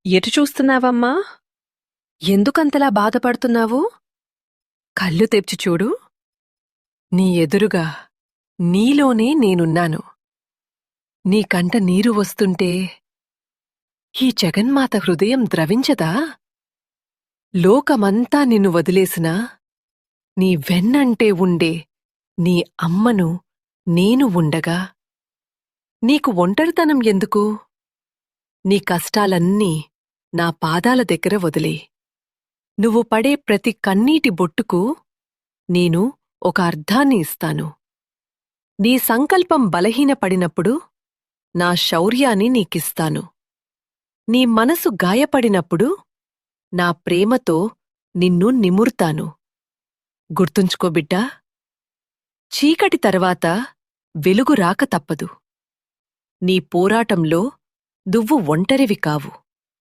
ఎటు చూస్తున్నావమ్మా? ఎందుకంతలా బాధపడుతున్నావు? కళ్ళు తెరిచి చూడు. నీ ఎదురుగా, నీలోనే నేనున్నాను. నీ కంట నీరు వస్తుంటే ఈ జగన్మాత హృదయం ద్రవించదా? లోకమంతా నిన్ను వదిలేసినా నీ వెన్నంటే ఉండే నీ అమ్మను నేను ఉండగా నీకు ఒంటరితనం ఎందుకు? నీ కష్టాలన్నీ నా పాదాల దగ్గర వదిలే. నువ్వు పడే ప్రతి కన్నీటి బొట్టుకు నేను ఒక అర్థాన్ని ఇస్తాను. నీ సంకల్పం బలహీనపడినప్పుడు నా శౌర్యాన్ని నీకిస్తాను. నీ మనసు గాయపడినప్పుడు నా ప్రేమతో నిన్ను నిమురుతాను. గుర్తుంచుకో బిడ్డా, చీకటి తర్వాత వెలుగు రాక తప్పదు. నీ పోరాటంలో నువ్వు ఒంటరివి కావు.